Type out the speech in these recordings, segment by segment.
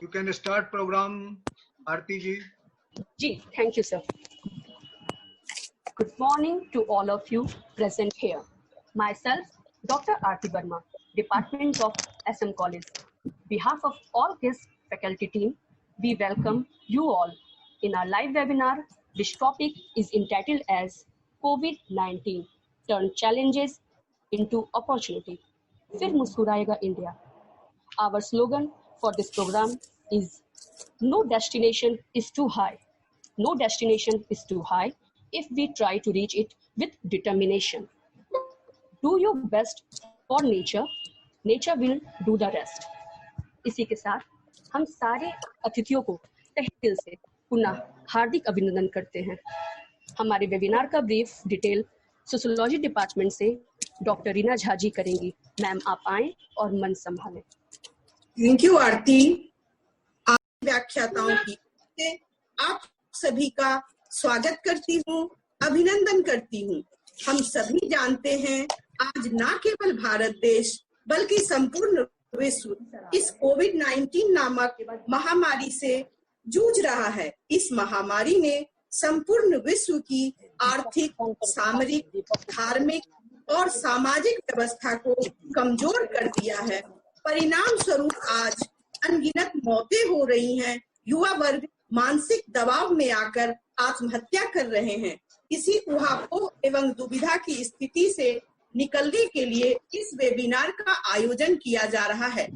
You can start program, Aarti ji. Ji, thank you, sir. Good morning to all of you present here. Myself, Dr. Aarti Verma, Department of SM College. Behalf of all his faculty team, we welcome you all in our live webinar, which topic is entitled as COVID-19 Turn Challenges into Opportunity. फिर मुस्कुराएगा India. Our slogan for this program is No destination is too high. No destination is too high if we try to reach it with determination. Do your best for nature. Nature will do the rest. इसी के साथ हम सारे अतिथियों को तहे दिल से पुनः हार्दिक अभिनंदन करते हैं। हमारे वेबिनार का ब्रीफ डिटेल सोशियोलॉजी डिपार्टमेंट से डॉक्टर रीना झा जी करेंगी। मैम आप आएं और मन संभालें। थैंक यू आरती। आप व्याख्याताओं की आप सभी का स्वागत करती हूँ, अभिनंदन करती हूँ। हम सभी जानते हैं आज न केवल भारत देश बल्कि संपूर्ण विश्व इस कोविड-19 नामक महामारी से जूझ रहा है। इस महामारी ने संपूर्ण विश्व की आर्थिक, सामरिक, धार्मिक और सामाजिक व्यवस्था को कमजोर कर दिया है। परिणाम स्वरूप आज अनगिनत मौतें हो रही हैं। युवा वर्ग मानसिक दबाव में आकर आत्महत्या कर रहे हैं। इसी ऊहापोह एवं दुविधा की स्थिति से निकलने के लिए इस वेबिनार का आयोजन किया जा रहा है।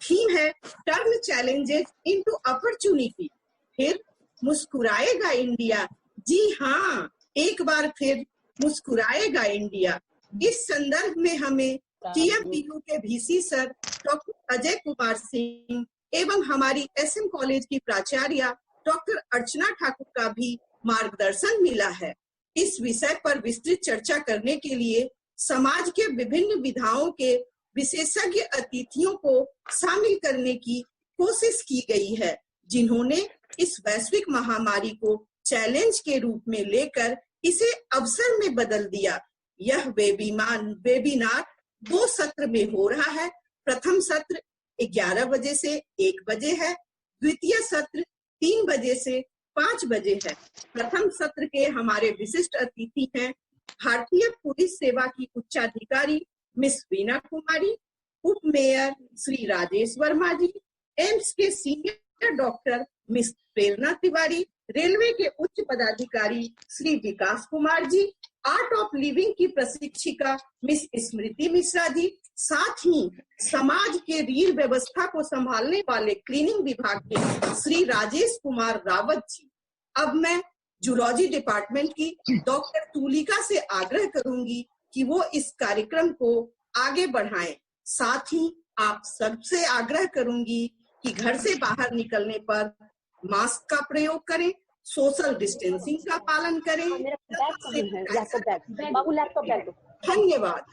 थीम है टर्न चैलेंजेस इनटू अपॉर्चुनिटी। फिर मुस्कुराएगा इंडिया। जी हाँ, एक बार फिर मुस्कुराएगा इंडिया। इस संदर्भ में हमें TMPU के VC sir doctor Ajay Kumar Singh एवं हमारी SM कॉलेज की प्राचार्य डॉक्टर अर्चना ठाकुर का भी मार्गदर्शन मिला है। इस विषय पर विस्तृत चर्चा करने के लिए समाज के विभिन्न विधाओं के विशेषज्ञ अतिथियों को शामिल करने की कोशिश की गई है, जिन्होंने इस वैश्विक महामारी को चैलेंज के रूप में लेकर इसे अवसर में बदल दिया। यह वेबिनार 2 सत्र में हो रहा है। प्रथम सत्र 11 बजे से 1 बजे है। द्वितीय सत्र 3 बजे से 5 बजे है। प्रथम सत्र के हमारे विशिष्ट अतिथि हैं भारतीय पुलिस सेवा की उच्चाधिकारी मिस वीना कुमारी, उप मेयर श्री राजेश वर्मा जी, एम्स के सीनियर डॉक्टर मिस प्रेरणा तिवारी, रेलवे के उच्च पदाधिकारी श्री विकास Kumar ji, art of living की प्रशिक्षिका मिस स्मृति मिश्रा जी, साथ ही समाज के रीढ़ व्यवस्था को संभालने वाले क्लीनिंग विभाग के श्री राजेश कुमार रावत जी। अब मैं जूलॉजी डिपार्टमेंट की डॉक्टर तुलिका से आग्रह करूंगी कि वो इस कार्यक्रम को आगे बढ़ाएं। साथ ही आप सबसे आग्रह करूंगी कि घर से बाहर निकलने पर मास्क का प्रयोग करें, सोशल डिस्टेंसिंग का पालन करें। धन्यवाद।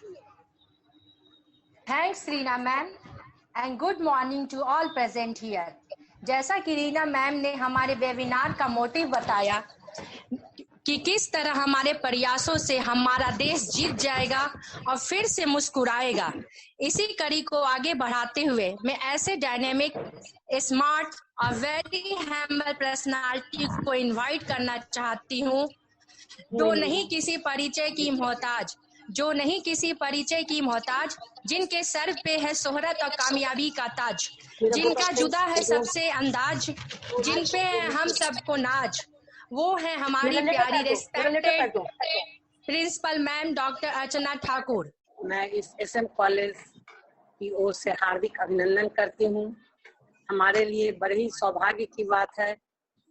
Thanks Reena ma'am and good morning to all present here. जैसा कि रीना मैम ने हमारे वेबिनार का मोटिव बताया कि किस तरह हमारे प्रयासों से हमारा देश जीत जाएगा और फिर से मुस्कुराएगा, इसी कड़ी को आगे बढ़ाते हुए मैं ऐसे डायनेमिक, स्मार्ट और वेरी हैम्बल पर्सनालिटी को इनवाइट करना चाहती हूँ जो नहीं किसी परिचय की मोहताज, जिनके सर पे है शोहरत और कामयाबी का ताज, जिनका जुदा है सबसे अंदाज, जिन पे है हम सबको नाज, वो है हमारी प्यारी respected principal ma'am doctor Archana Thakur. मैं इस SM कॉलेज की ओर से हार्दिक अभिनंदन करती हूँ। हमारे लिए बड़े ही सौभाग्य की बात है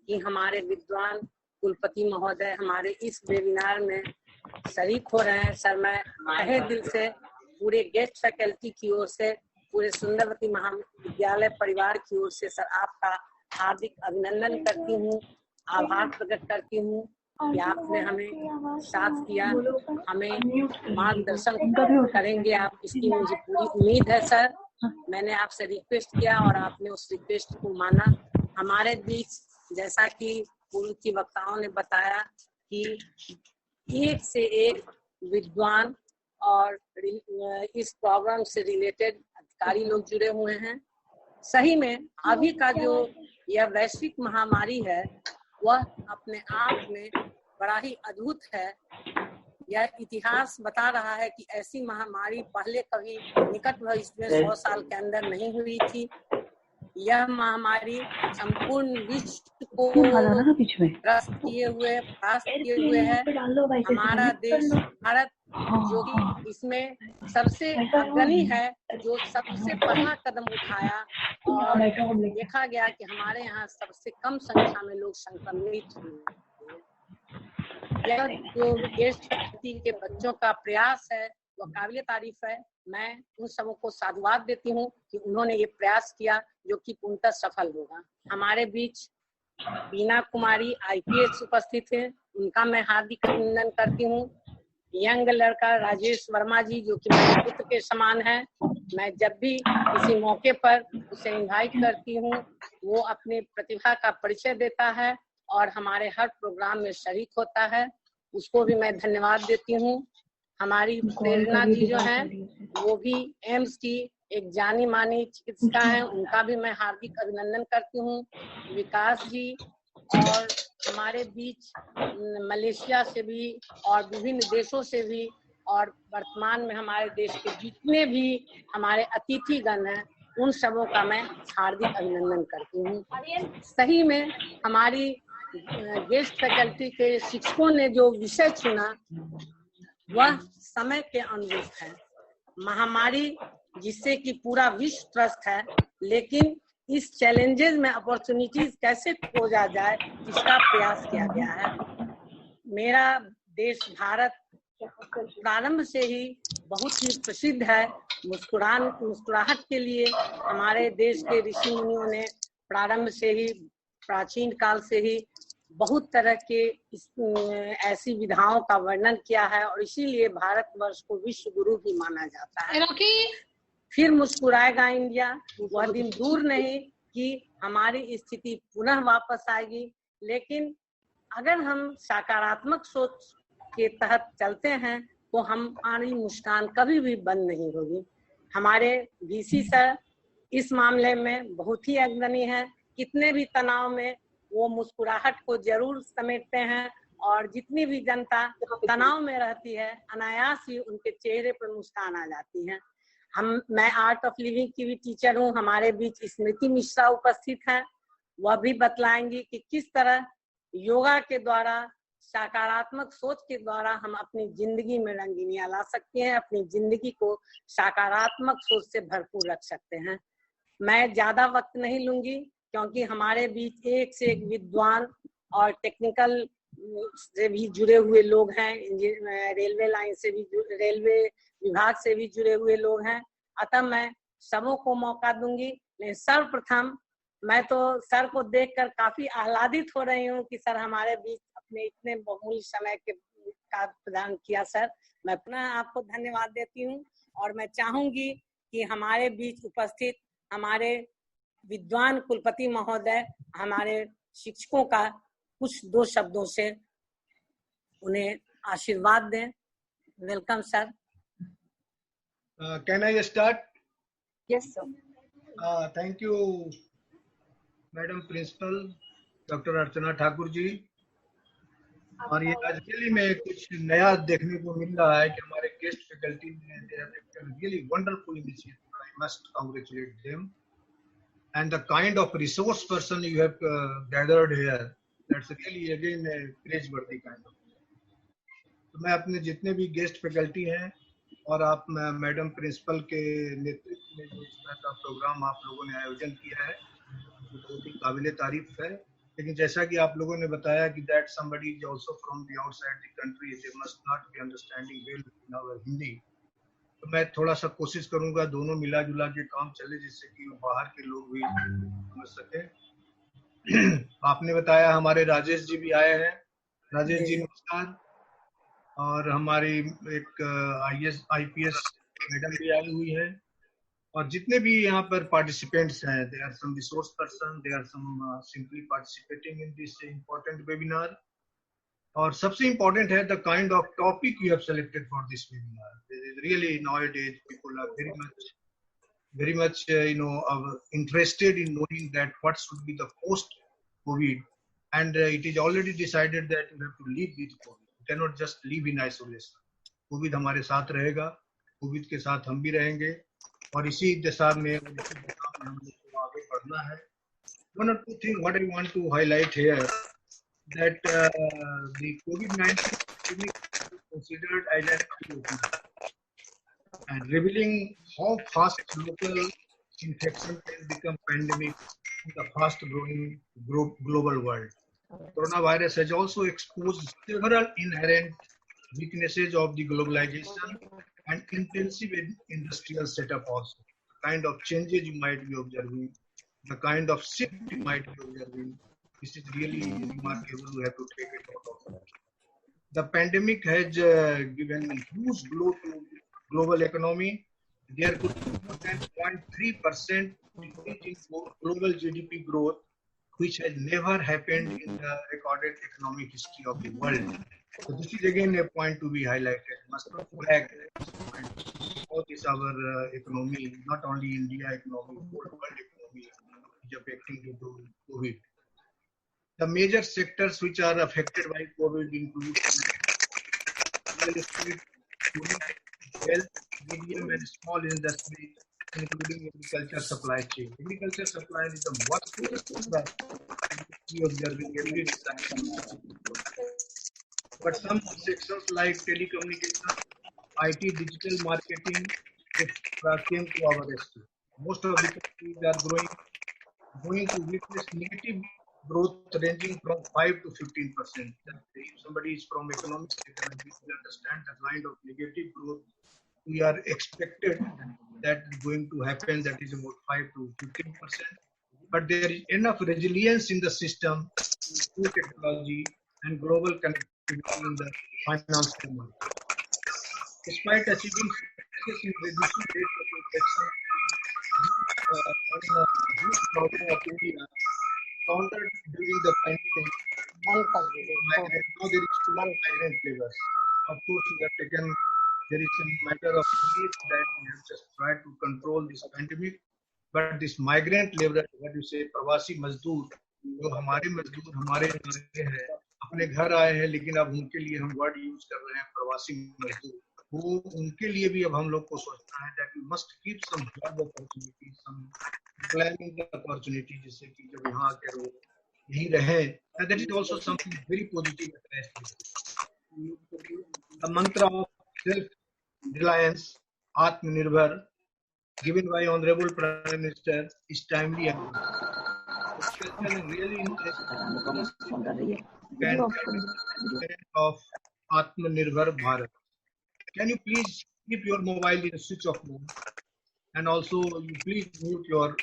कि हमारे विद्वान कुलपति महोदय हमारे इस वेबिनार में शरीक हो रहे हैं। सर, मैं तहे दिल से पूरे गेस्ट फैकल्टी की ओर से, पूरे सुंदरवती महाविद्यालय परिवार की ओर से सर आपका हार्दिक अभिनंदन करती हूँ, आभार प्रकट करती हूँ कि आपने हमें साथ किया, हमें मार्गदर्शन करेंगे आप, इसकी मुझे पूरी उम्मीद है। सर, मैंने आपसे रिक्वेस्ट किया और आपने उस रिक्वेस्ट को माना। हमारे बीच जैसा कि पूर्व की वक्ताओं ने बताया कि एक से एक विद्वान और इस प्रोग्राम से रिलेटेड अधिकारी लोग जुड़े हुए हैं। सही में अभी का जो यह वैश्विक महामारी है वह अपने आप में बड़ा ही अद्भुत है। यह इतिहास बता रहा है कि ऐसी महामारी पहले कभी निकट भविष्य में 100 साल के अंदर नहीं हुई थी। यह महामारी संपूर्ण विश्व को ग्रस्त किए हुए है। हमारा देश भारत जो कि इसमें सबसे अग्रणी है, जो सबसे पहला कदम उठाया और देखा गया कि हमारे यहाँ सबसे कम संख्या में लोग संक्रमित हुए। यह जो देश के बच्चों का प्रयास है वह काबिले तारीफ है। मैं उन सबों को साधुवाद देती हूँ कि उन्होंने ये प्रयास किया जो कि पूर्णतः सफल होगा। हमारे बीच बीना कुमारी IPS उपस्थित है, उनका मैं हार्दिक अभिनंदन करती हूँ। यंग लड़का राजेश वर्मा जी जो कि मेरे पुत्र के समान है, मैं जब भी किसी मौके पर उसे इनवाइट करती हूँ वो अपनी प्रतिभा का परिचय देता है और हमारे हर प्रोग्राम में शरीक होता है, उसको भी मैं धन्यवाद देती हूँ। हमारी प्रेरणा जी जो है वो भी एम्स की एक जानी मानी चिकित्सिका है, उनका भी मैं हार्दिक अभिनंदन करती हूँ। विकास जी और हमारे बीच मलेशिया से भी और विभिन्न देशों से भी और वर्तमान में हमारे देश के जितने भी हमारे अतिथिगण हैं उन सबों का मैं हार्दिक अभिनंदन करती हूँ। सही में हमारी गेस्ट फैकल्टी के शिक्षकों ने जो विषय चुना वह समय के अनुरूप है। महामारी जिससे कि पूरा विश्व त्रस्त है, लेकिन इस चैलेंजेस में अपॉर्चुनिटीज कैसे खोजा जाए इसका प्रयास किया गया है। मेरा देश भारत प्रारंभ से ही बहुत ही प्रसिद्ध है मुस्कुराहट के लिए। हमारे देश के ऋषि मुनियों ने प्रारंभ से ही प्राचीन काल से ही बहुत तरह के ऐसी विधाओं का वर्णन किया है और इसीलिए भारतवर्ष को विश्व गुरु भी माना जाता है। फिर मुस्कुराएगा इंडिया, वह दिन दूर नहीं कि हमारी स्थिति पुनः वापस आएगी, लेकिन अगर हम सकारात्मक सोच के तहत चलते हैं तो हमारी मुस्कान कभी भी बंद नहीं होगी। हमारे VC सर इस मामले में बहुत ही अग्रणी है, कितने भी तनाव में वो मुस्कुराहट को जरूर समेटते हैं और जितनी भी जनता तनाव में रहती है अनायास ही उनके चेहरे पर मुस्कान आ जाती है। मैं आर्ट ऑफ लिविंग की भी टीचर हूँ, हमारे बीच स्मृति मिश्रा उपस्थित है, वह भी बतलाएंगी कि किस तरह योगा के द्वारा सकारात्मक सोच के द्वारा हम अपनी जिंदगी में रंगीनियां ला सकते हैं, अपनी जिंदगी को सकारात्मक सोच से भरपूर रख सकते हैं। मैं ज्यादा वक्त नहीं लूंगी क्योंकि हमारे बीच एक से एक विद्वान और टेक्निकल से भी जुड़े हुए लोग हैं, रेलवे लाइन से भी, रेलवे विभाग से भी जुड़े हुए लोग हैं, अतः मैं सबों को मौका दूंगी। लेकिन सर्वप्रथम मैं तो सर को देखकर काफी आह्लादित हो रही हूँ कि सर हमारे बीच अपने इतने बहुमूल्य समय के का प्रदान किया। सर मैं पुनः आपको धन्यवाद देती हूँ और मैं चाहूंगी कि हमारे बीच उपस्थित हमारे विद्वान कुलपति महोदय हमारे शिक्षकों का कुछ दो शब्दों से उन्हें आशीर्वाद दें। Welcome sir. Can I start? Yes, sir. Thank you, madam principal doctor Archana Thakur ji. और ये आज के लिए में कुछ नया देखने को मिल रहा है कि हमारे गेस्ट फैकल्टी ने really wonderful initiative. I must congratulate them and the kind of resource person you have gathered here, that's really again a praiseworthy kind of। तो मैं अपने जितने भी गेस्ट फैकल्टी हैं और आप मैडम प्रिंसिपल के नेतृत्व में जो इस तरह का प्रोग्राम आप लोगों ने आयोजन किया है तो बहुत ही काबिले तारीफ है। लेकिन जैसा कि आप लोगों ने बताया कि that somebody is also from the outside the country, they must not be understanding well in our Hindi। तो मैं थोड़ा सा कोशिश करूंगा दोनों मिला जुला के काम चले जिससे कि बाहर के लोग भी समझ सके। आपने बताया हमारे राजेश जी भी आए हैं। राजेश जी नमस्कार। और हमारी एक IPS मैडम भी आई हुई है और जितने भी यहाँ पर पार्टिसिपेंट्स हैं, they are some resource person, they are some simply participating in this important webinar. और सबसे इम्पोर्टेंट है the kind of topic you have selected for this webinar. Really nowadays people are very much very much, interested in knowing that what should be the post-COVID, and it is already decided that we have to live with COVID. We cannot just live in isolation. COVID हमारे साथ रहेगा, COVID के साथ हम भी रहेंगे, और इसी दिशा में हम लोग को आगे बढ़ना है. One or two things what I want to highlight here, that the COVID-19 is considered as an eye-opener and revealing how fast local infection can become pandemic in the fast-growing global world. Coronavirus has also exposed several inherent weaknesses of the globalization and intensive industrial setup also. The kind of changes you might be observing, the kind of shift you might be observing, this is really remarkable. We have to take it out of it. The pandemic has given a huge blow to global economy. There could be more than 0.3% increase in global GDP growth, which has never happened in the recorded economic history of the world. So this is again a point to be highlighted. Must not flag how this our economy, not only India economy, whole world economy is affecting due to COVID. The major sectors which are affected by COVID include real estate, health, medium and small industries, including agriculture supply chain. Agriculture supply is the most we observing every day. But some sectors like telecommunication, IT, digital marketing, came to our rescue. Most of the countries are going to witness negative growth ranging from 5 to 15%. If somebody is from economic sector, we will understand the kind of negative growth we are expected that is going to happen, that is about 5 to 15%. But there is enough resilience in the system, new technology and global connectivity in the financial market. Despite achieving success in reducing rates of infection, of India countered during the pandemic, now there is still migrant labors. Of course, we have taken, there is a matter of relief that we have just tried to control this pandemic, but this migrant labor, what you say, प्रवासी मजदूर, जो हमारे मजदूर हमारे हैं, अपने घर आए हैं, लेकिन अब उनके लिए हम वर्ड यूज कर रहे हैं प्रवासी मजदूर, वो उनके लिए भी अब हम लोग को सोचना है that we must keep some job opportunities, some employment opportunity, जिससे कि जब यहाँ आकर वो यहीं रहे, and that is also something very positive. The mantra of self-reliance, Atmanirbhar, given by Honorable Prime Minister, is timely and really of Atmanirbhar Bharat. Can you please keep your mobile in switch off mode, and also you please mute your,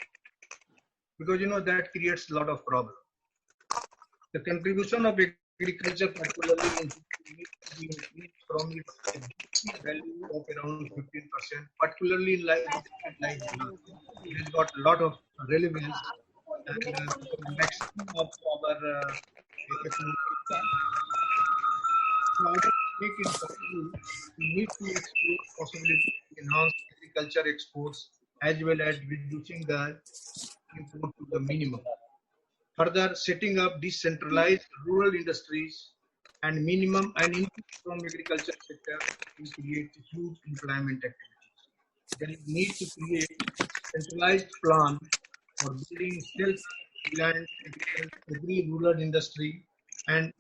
because you know that creates a lot of problem. The contribution of agriculture particularly increased from its value of around 15%, particularly in like it has got a lot of relevance, and the maximum of our make it possible, we need to explore possibility to enhance agriculture exports as well as reducing the import to the minimum. Further, setting up decentralized rural industries and minimum and input from agriculture sector will create huge employment activities. There is need to create a centralized plan for building self-reliant agri-rural industry and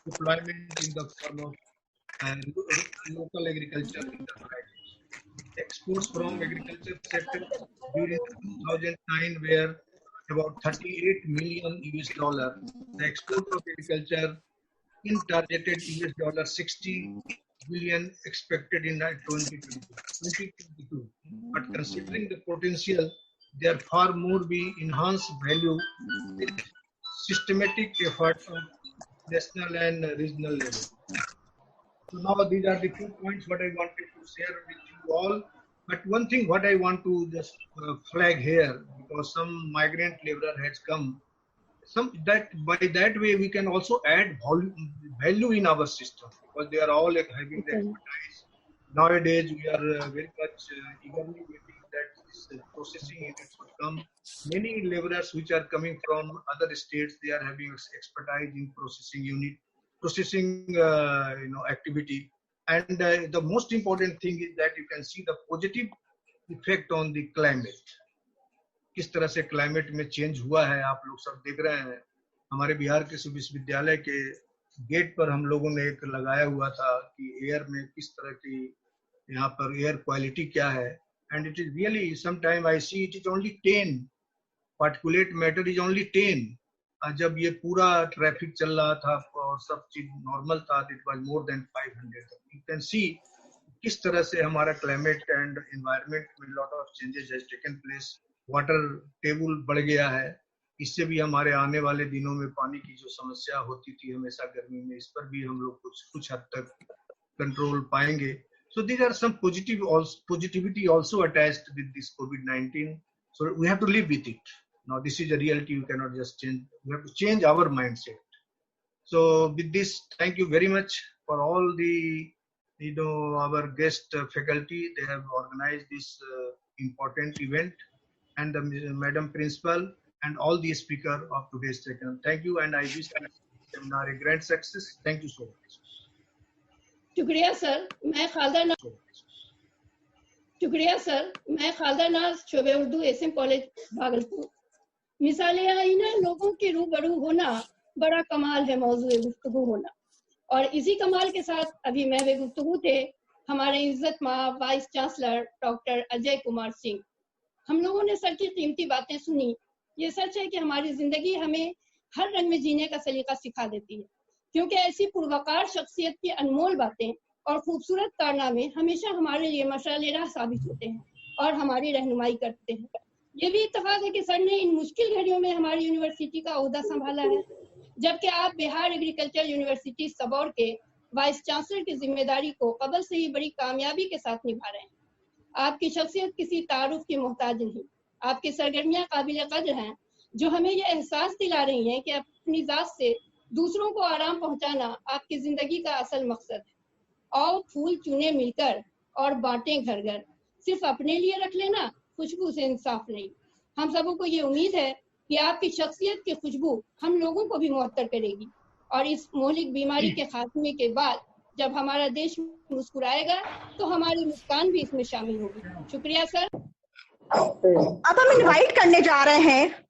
deployment in the form of local agriculture enterprises. Exports from agriculture sector during 2009 were about $38 million US. The export of agriculture in targeted US $60 billion expected in 2022. But considering the potential, there far more be enhanced value with systematic efforts of national and regional level. So now these are the 2 points what I wanted to share with you all. But one thing what I want to just flag here, because some migrant labor has come, that by that way we can also add value in our system, because they are all like having the expertise. Nowadays we are very much eagerly waiting that this processing units would come. Many laborers which are coming from other states, they are having expertise in processing activity. And the most important thing is that you can see the positive effect on the climate. किस तरह से climate में change हुआ है आप लोग सब देख रहे हैं। हमारे बिहार के विश्वविद्यालय के गेट पर हम लोगों ने एक लगाया हुआ था कि एयर में किस तरह की यहाँ पर एयर क्वालिटी क्या है। And it is really sometime I see it is only 10 particulate matter is only 10। जब ये पूरा ट्रैफिक चल रहा था और सब चीज नॉर्मल था, it was more than 500। You can see किस तरह से हमारा क्लाइमेट एंड एनवायरनमेंट में lot of changes has taken place. Water table बढ़ गया है, इससे भी हमारे आने वाले दिनों में पानी की जो समस्या होती थी हमेशा गर्मी में, इस पर भी हम लोग कुछ हद तक कंट्रोल पाएंगे। So these are some positivity also attached with this कोविड-19, so we have to live with it. Now this is a reality, you can not just change, we have to change our mindset. So with this, thank you very much for all the our guest faculty. They have organized this important event, and the Madam Principal and all the speaker of today's session. Thank you, and I wish this seminar a grand success. Thank you so much. शुक्रिया sir. मैं खालदा नाज शोबे Urdu SM college Bhagalpur. मिसालें आई ना, लोगों के रूबरू होना बड़ा कमाल है, मौजूए गुफ्तगू होना। और इसी कमाल के साथ अभी महवे गुफ्तगू थे हमारे इज्जत मां vice chancellor doctor Ajay Kumar Singh. हम लोगों ने सर की कीमती बातें सुनी। ये सच है कि हमारी जिंदगी हमें हर रंग में जीने का सलीका सिखा देती है, क्योंकि ऐसी पुरवकार शख्सियत की अनमोल बातें और खूबसूरत कारनामे हमेशा हमारे लिए मशाल राह साबित होते हैं और हमारी रहनुमाई करते हैं। ये भी इत्तेफाक है कि सर ने इन मुश्किल घड़ियों में हमारी यूनिवर्सिटी का ओहदा संभाला है, जबकि आप बिहार एग्रीकल्चर यूनिवर्सिटी सबौर के वाइस चांसलर की जिम्मेदारी को कबल से ही बड़ी कामयाबी के साथ निभा रहे हैं। आपकी शख्सियत किसी तारुफ की मोहताज नहीं, आपकी सरगर्मियां काबिल कद्र हैं, जो हमें यह एहसास दिला रही हैं कि अपनी जात से दूसरों को आराम पहुंचाना आपकी जिंदगी का असल मकसद है। और फूल चुने मिलकर और बांटें घर घर, सिर्फ अपने लिए रख लेना खुशबू से इंसाफ नहीं। हम सबों को ये उम्मीद है कि आपकी शख्सियत की खुशबू हम लोगों को भी मुअत्तर करेगी, और इस मोहलिक बीमारी के खात्मे के बाद जब हमारा देश मुस्कुराएगा तो हमारी मुस्कान भी इसमें शामिल होगी। शुक्रिया सर। अब हम इनवाइट करने जा रहे हैं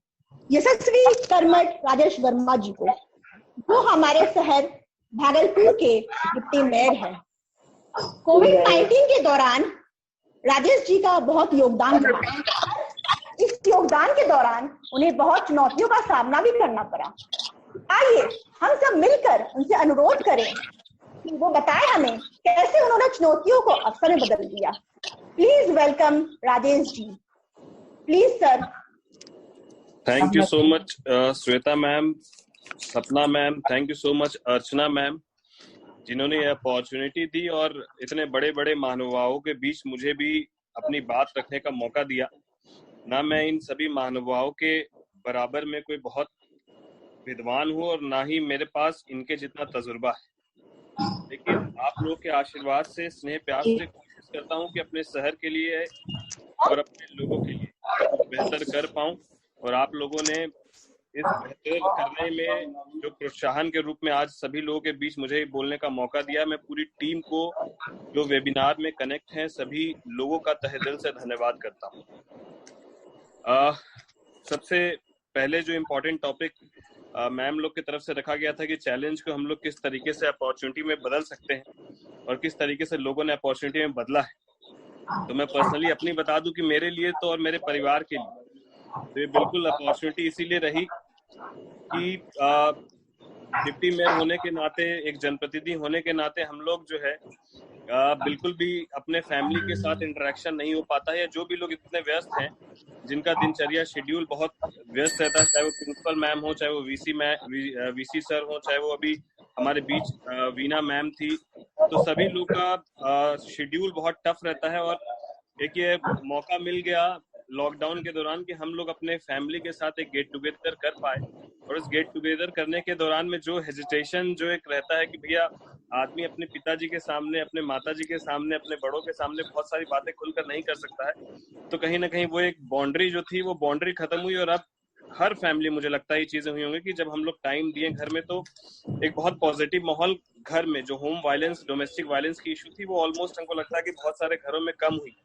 यशस्वी कर्मठ राजेश वर्मा जी को, जो हमारे शहर भागलपुर के डिप्टी मेयर है। कोविड-19 के दौरान राजेश जी का बहुत योगदान रहा। इस योगदान के दौरान उन्हें बहुत चुनौतियों का सामना भी करना पड़ा। आइए हम सब मिलकर उनसे अनुरोध करें कि वो बताएं हमें कैसे उन्होंने चुनौतियों को अवसर में बदल दिया। Please welcome Rajesh ji. Please sir. Thank you so much Shweta ma'am, Sapna ma'am, thank you so much Archana ma'am, जिन्होंने ये अपॉर्चुनिटी दी और इतने बड़े बड़े महानुभावों के बीच मुझे भी अपनी बात रखने का मौका दिया। ना मैं इन सभी महानुभावों के बराबर में कोई बहुत विद्वान हूँ और ना ही मेरे पास इनके जितना तजुर्बा है, लेकिन आप लोग के आशीर्वाद से, स्नेह प्यार से कोशिश करता हूँ कि अपने शहर के लिए और अपने लोगों के लिए कुछ बेहतर कर पाऊँ। और आप लोगों ने इस बेहतर करने में जो प्रोत्साहन के रूप में आज सभी लोगों के बीच मुझे बोलने का मौका दिया, मैं पूरी टीम को जो वेबिनार में कनेक्ट हैं सभी लोगों का तहे दिल से धन्यवाद करता हूँ। सबसे पहले जो इम्पोर्टेंट टॉपिक मैम लोग की तरफ से रखा गया था कि चैलेंज को हम लोग किस तरीके से अपॉर्चुनिटी में बदल सकते हैं और किस तरीके से लोगों ने अपॉर्चुनिटी में बदला है। तो मैं पर्सनली अपनी बता दूं कि मेरे लिए तो और मेरे परिवार के लिए तो ये बिल्कुल अपॉर्चुनिटी इसीलिए रही कि डिप्टी मेयर होने के नाते, एक जनप्रतिनिधि होने के नाते हम लोग जो है बिल्कुल भी अपने फैमिली के साथ इंटरेक्शन नहीं हो पाता है, या जो भी लोग इतने व्यस्त हैं जिनका दिनचर्या शेड्यूल बहुत व्यस्त रहता है, चाहे वो प्रिंसिपल मैम हो, चाहे वो वीसी सर हो, चाहे वो अभी हमारे बीच वीना मैम थी, तो सभी लोग का शेड्यूल बहुत टफ रहता है। और एक ये मौका मिल गया लॉकडाउन के दौरान कि हम लोग अपने फैमिली के साथ एक गेट टुगेदर कर पाए। और इस गेट टुगेदर करने के दौरान में जो हेजिटेशन जो एक रहता है कि भैया आदमी अपने पिताजी के सामने, अपने माताजी के सामने, अपने बड़ों के सामने बहुत सारी बातें खुलकर नहीं कर सकता है, तो कहीं ना कहीं वो एक बाउंड्री जो थी वो बाउंड्री खत्म हुई। और अब हर फैमिली, मुझे लगता है ये चीजें हुई होंगी कि जब हम लोग टाइम दिए घर में, तो एक बहुत पॉजिटिव माहौल घर में, जो होम वायलेंस, डोमेस्टिक वायलेंस की इशू थी, वो ऑलमोस्ट हमको लगता है कि बहुत सारे घरों में कम हुई।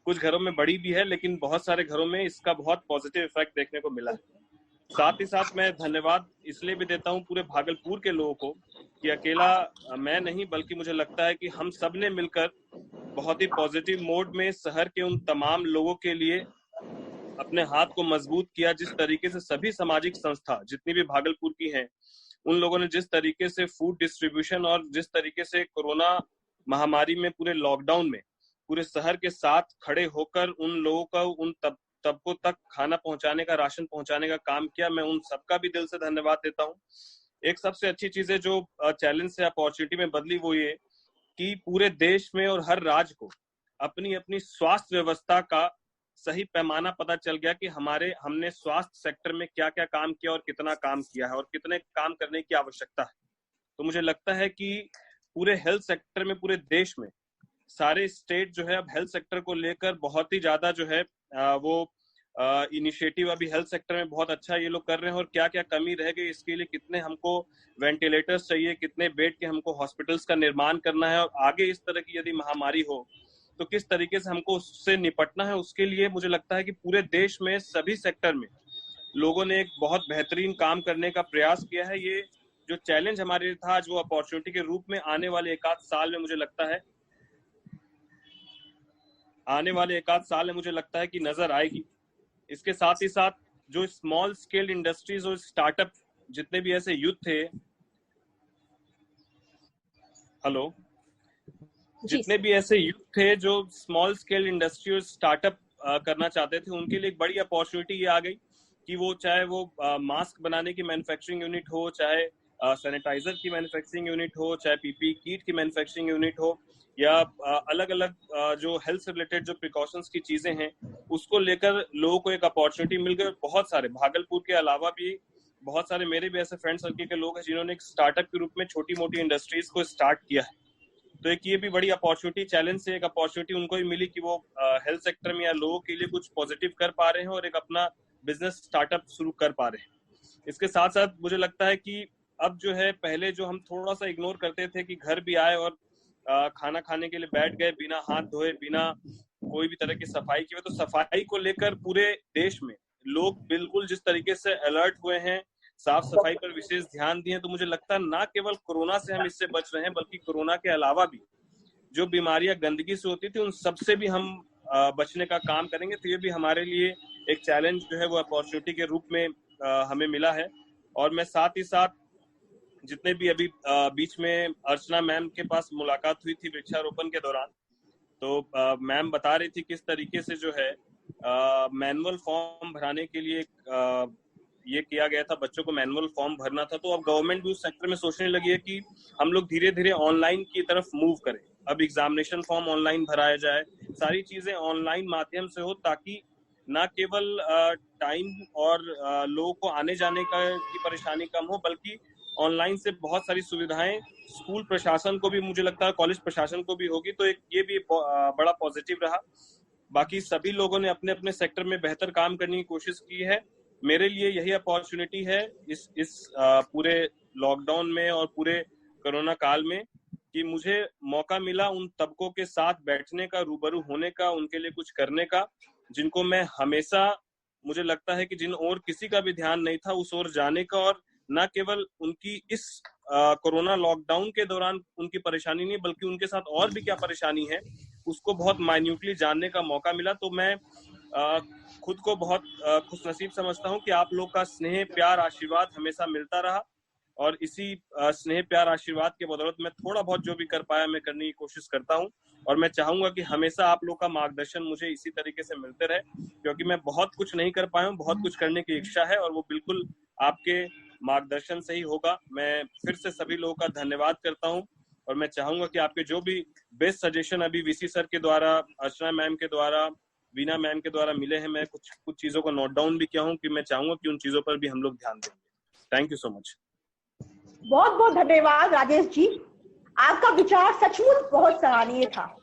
कुछ घरों में बड़ी भी है, लेकिन बहुत सारे घरों में इसका बहुत पॉजिटिव इफेक्ट देखने को मिला है। साथ ही साथ मैं धन्यवाद इसलिए भी देता हूँ पूरे भागलपुर के लोगों को कि अकेला मैं नहीं, बल्कि मुझे लगता है कि हम सब ने मिलकर बहुत ही पॉजिटिव मोड में शहर के उन तमाम लोगों के लिए अपने हाथ को मजबूत किया। जिस तरीके से सभी सामाजिक संस्था जितनी भी भागलपुर की हैं, उन लोगों ने जिस तरीके से फूड डिस्ट्रीब्यूशन और जिस तरीके से कोरोना महामारी में पूरे लॉकडाउन में पूरे शहर के साथ खड़े होकर उन लोगों का, उन तबकों तक खाना पहुंचाने का, राशन पहुंचाने का काम किया, मैं उन सबका भी दिल से धन्यवाद देता हूँ। एक सबसे अच्छी चीज है जो चैलेंज से अपॉर्चुनिटी में बदली, वो ये कि पूरे देश में और हर राज्य को अपनी अपनी स्वास्थ्य व्यवस्था का सही पैमाना पता चल गया कि हमने स्वास्थ्य सेक्टर में क्या क्या काम किया और कितना काम किया है और कितने काम करने की आवश्यकता है। तो मुझे लगता है कि पूरे हेल्थ सेक्टर में, पूरे देश में सारे स्टेट जो है अब हेल्थ सेक्टर को लेकर बहुत ही ज्यादा जो है वो इनिशिएटिव अभी हेल्थ सेक्टर में बहुत अच्छा ये लोग कर रहे हैं। और क्या क्या कमी रह गई, इसके लिए कितने हमको वेंटिलेटर्स चाहिए, कितने बेड के हमको हॉस्पिटल्स का निर्माण करना है, और आगे इस तरह की यदि महामारी हो तो किस तरीके से हमको उससे निपटना है, उसके लिए मुझे लगता है कि पूरे देश में सभी सेक्टर में लोगों ने एक बहुत बेहतरीन काम करने का प्रयास किया है। ये जो चैलेंज हमारे लिए था, आज वो अपॉर्चुनिटी के रूप में आने वाले एक आध साल में मुझे लगता है कि नजर आएगी। इसके साथ ही साथ जो स्मॉल स्केल इंडस्ट्रीज और स्टार्टअप, जितने भी ऐसे यूथ थे, जितने भी ऐसे यूथ थे जो स्मॉल स्केल इंडस्ट्री और स्टार्टअप करना चाहते थे, उनके लिए एक बड़ी अपॉर्चुनिटी ये आ गई कि वो चाहे वो मास्क बनाने की मैन्युफैक्चरिंग यूनिट हो, चाहे सैनिटाइजर की मैन्युफैक्चरिंग यूनिट हो, चाहे पीपी किट की मैन्युफैक्चरिंग यूनिट हो, या अलग अलग जो हेल्थ से रिलेटेड जो प्रिकॉशंस की चीजें हैं, उसको लेकर लोगों को एक अपॉर्चुनिटी मिल गई। बहुत सारे भागलपुर के अलावा भी बहुत सारे मेरे भी ऐसे फ्रेंड सर्किल के लोग हैं जिन्होंने एक स्टार्टअप के रूप में छोटी मोटी इंडस्ट्रीज को स्टार्ट किया है। तो एक ये भी बड़ी अपॉर्चुनिटी, चैलेंज से एक अपॉर्चुनिटी उनको ही मिली कि वो हेल्थ सेक्टर में या लोगों के लिए कुछ पॉजिटिव कर पा रहे हैं और एक अपना बिजनेस स्टार्टअप शुरू कर पा रहे हैं। इसके साथ साथ मुझे लगता है कि अब जो है, पहले जो हम थोड़ा सा इग्नोर करते थे कि घर भी आए और खाना खाने के लिए बैठ गए बिना हाथ धोए, बिना कोई भी तरह की सफाई किए, तो सफाई को लेकर पूरे देश में लोग बिल्कुल जिस तरीके से अलर्ट हुए हैं, साफ सफाई पर विशेष ध्यान दिए, तो मुझे लगता है ना केवल कोरोना से हम इससे बच रहे हैं, बल्कि कोरोना के अलावा भी जो बीमारियां गंदगी से होती थी, उन सबसे भी हम बचने का काम करेंगे। तो ये भी हमारे लिए एक चैलेंज जो है वो अपॉर्चुनिटी के रूप में हमें मिला है। और मैं साथ ही साथ जितने भी अभी बीच में अर्चना मैम के पास मुलाकात हुई थी वृक्षारोपण के दौरान, तो मैम बता रही थी किस तरीके से जो है मैनुअल फॉर्म भराने के लिए ये किया गया था, बच्चों को मैनुअल फॉर्म भरना था। तो अब गवर्नमेंट भी उस सेक्टर में सोचने लगी है कि हम लोग धीरे धीरे ऑनलाइन की तरफ मूव करें। अब एग्जामिनेशन फॉर्म ऑनलाइन भराया जाए, सारी चीजें ऑनलाइन माध्यम से हो, ताकि ना केवल टाइम और लोगों को आने जाने की परेशानी कम हो, बल्कि ऑनलाइन से बहुत सारी सुविधाएं स्कूल प्रशासन को भी, मुझे लगता है कॉलेज प्रशासन को भी होगी। तो एक ये भी बड़ा पॉजिटिव रहा। बाकी सभी लोगों ने अपने अपने सेक्टर में बेहतर काम करने की कोशिश की है। मेरे लिए यही अपॉर्चुनिटी है इस पूरे लॉकडाउन में और पूरे कोरोना काल में कि मुझे मौका मिला उन तबकों के साथ बैठने का, रूबरू होने का, उनके लिए कुछ करने का, जिनको मैं हमेशा, मुझे लगता है कि जिन और किसी का भी ध्यान नहीं था, उस ओर जाने का, और न केवल उनकी इस कोरोना लॉकडाउन के दौरान उनकी परेशानी नहीं, बल्कि उनके साथ और भी क्या परेशानी है उसको बहुत माइन्यूटली जानने का मौका मिला। तो मैं खुद को बहुत खुशनसीब समझता हूं कि आप लोग का स्नेह, प्यार, आशीर्वाद हमेशा मिलता रहा, और इसी स्नेह, प्यार, आशीर्वाद के बदौलत मैं थोड़ा बहुत जो भी कर पाया मैं करने की कोशिश करता हूं। और मैं चाहूंगा कि हमेशा आप लोग का मार्गदर्शन मुझे इसी तरीके से मिलते रहे, क्योंकि मैं बहुत कुछ नहीं कर पाया हूं, बहुत कुछ करने की इच्छा है, और वो बिल्कुल आपके मार्गदर्शन से ही होगा। मैं फिर से सभी लोगों का धन्यवाद करता हूं, और मैं चाहूंगा कि आपके जो भी बेस्ट सजेशन अभी वीसी सर के द्वारा, अर्चना मैम के द्वारा, वीना मैम के द्वारा मिले हैं, मैं कुछ चीजों को नोट डाउन भी किया हूं कि मैं चाहूंगा कि उन चीजों पर भी हम लोग ध्यान देंगे। Thank you so much. बहुत बहुत धन्यवाद राजेश जी। आपका विचार सचमुच बहुत सराहनीय था।